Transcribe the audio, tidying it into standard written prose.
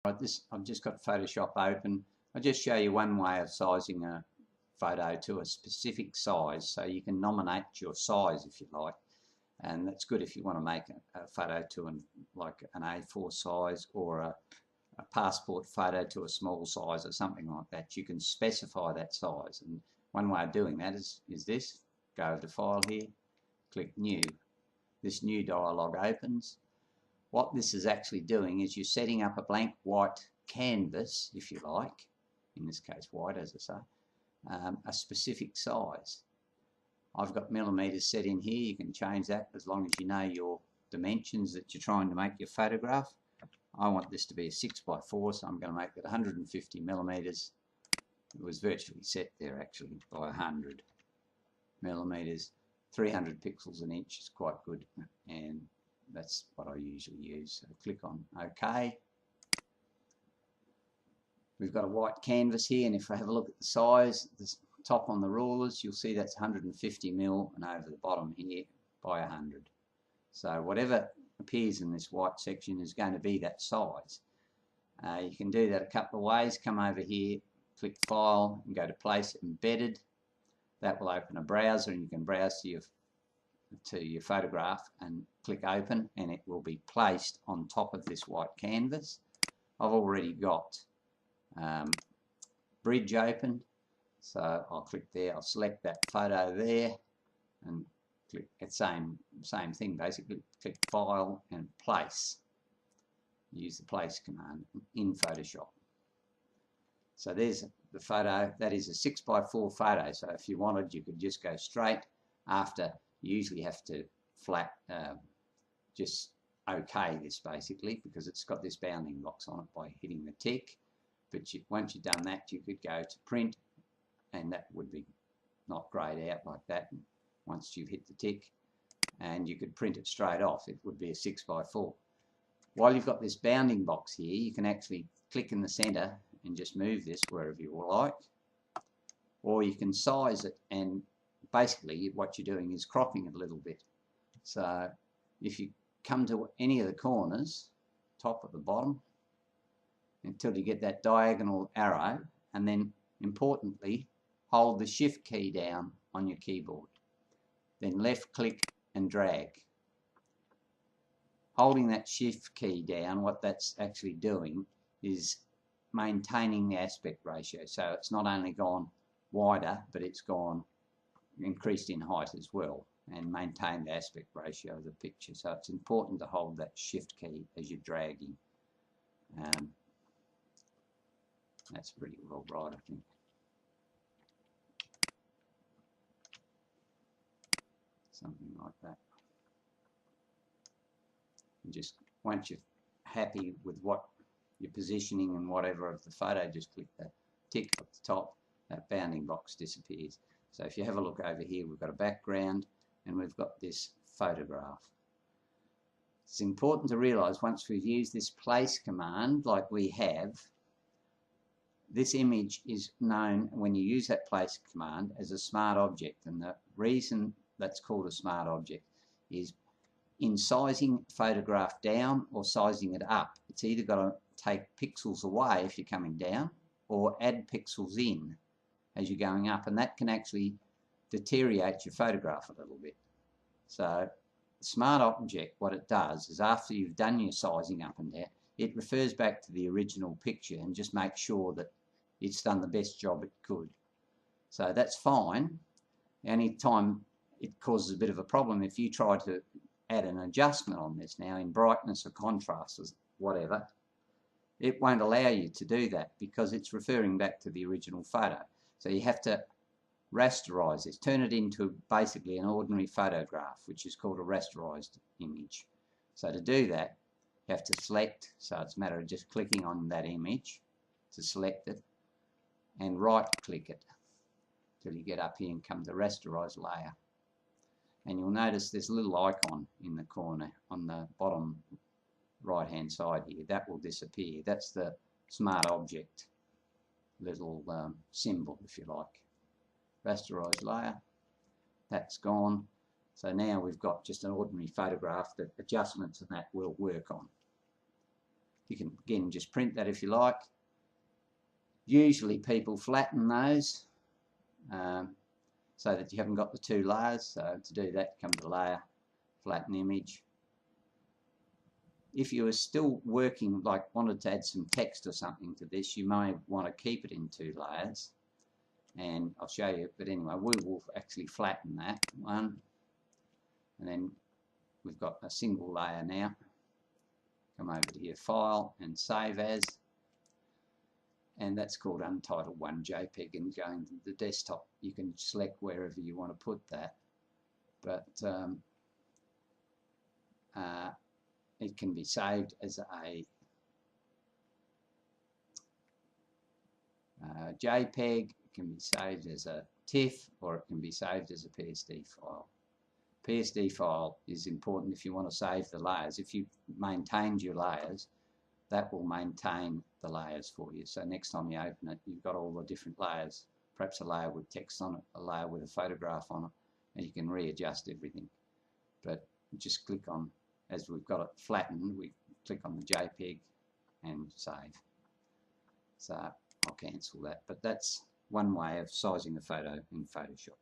Right, I've just got Photoshop open. I'll just show you one way of sizing a photo to a specific size, so you can nominate your size if you like, and that's good if you want to make a photo to like an A4 size, or a passport photo to a small size or something like that. You can specify that size, and one way of doing that is this. Go to File here, click New. This new dialog opens. What this is actually doing is you're setting up a blank white canvas, if you like, in this case white as I say, a specific size. I've got millimetres set in here. You can change that as long as you know your dimensions that you're trying to make your photograph. I want this to be a 6x4, so I'm going to make it 150 millimetres. It was virtually set there actually by 100 millimetres. 300 pixels an inch is quite good, and that's what I usually use. So click on OK. We've got a white canvas here, and if I have a look at the size, the top on the rulers, you'll see that's 150 mil, and over the bottom here by 100. So whatever appears in this white section is going to be that size. You can do that a couple of ways. Come over here, click File, and go to Place Embedded. That will open a browser, and you can browse to your photograph and click Open, and it will be placed on top of this white canvas. I've already got Bridge open, so I'll click there. I'll select that photo there and click the same thing basically. Click File and Place. Use the Place command in Photoshop. So there's the photo. That is a 6x4 photo, so if you wanted you could just go straight after. You usually have to just OK this basically, because it's got this bounding box on it by hitting the tick. But once you've done that, you could go to Print, and that would be not grayed out like that once you've hit the tick, and you could print it straight off. It would be a 6x4. While you've got this bounding box here, you can actually click in the center and just move this wherever you like, or you can size it, and basically what you're doing is cropping it a little bit. So if you come to any of the corners, top or the bottom, until you get that diagonal arrow, and then importantly hold the Shift key down on your keyboard, then left click and drag. Holding that Shift key down, what that's actually doing is maintaining the aspect ratio, so it's not only gone wider, but it's gone increased in height as well, and maintain the aspect ratio of the picture. So it's important to hold that Shift key as you're dragging. That's pretty well right, I think. Something like that. And just once you're happy with what your positioning and whatever of the photo, just click the tick at the top. That bounding box disappears. So if you have a look over here, we've got a background and we've got this photograph. It's important to realise once we've used this Place command like we have, this image is known, when you use that Place command, as a smart object. And the reason that's called a smart object is in sizing photograph down or sizing it up, it's either got to take pixels away if you're coming down, or add pixels in as you're going up, and that can actually deteriorate your photograph a little bit. So smart object, what it does is after you've done your sizing up and down, it refers back to the original picture and just makes sure that it's done the best job it could. So that's fine. Any time it causes a bit of a problem if you try to add an adjustment on this now in brightness or contrast or whatever, it won't allow you to do that because it's referring back to the original photo. So you have to rasterize this, turn it into basically an ordinary photograph, which is called a rasterized image. So to do that, you have to select, so it's a matter of just clicking on that image to select it, and right click it till you get up here and come to rasterize layer. And you'll notice there's a little icon in the corner on the bottom right hand side here. That will disappear. That's the smart object little symbol, if you like. Rasterize layer, that's gone. So now we've got just an ordinary photograph that adjustments and that will work on. You can, again, just print that if you like. Usually people flatten those so that you haven't got the two layers. So to do that, come to Layer, Flatten Image. If you are still working, like wanted to add some text or something to this, you may want to keep it in 2 layers. And I'll show you, but anyway, we will actually flatten that one. And then we've got a single layer now. Come over to here, File, and Save As. And that's called Untitled 1 JPEG. And going to the desktop, you can select wherever you want to put that. But it can be saved as a JPEG, it can be saved as a TIFF, or it can be saved as a PSD file. PSD file is important if you want to save the layers. If you've maintained your layers, that will maintain the layers for you. So next time you open it, you've got all the different layers, perhaps a layer with text on it, a layer with a photograph on it, and you can readjust everything. But just click on, as we've got it flattened, we click on the JPEG and save. So I'll cancel that. But that's one way of sizing a photo in Photoshop.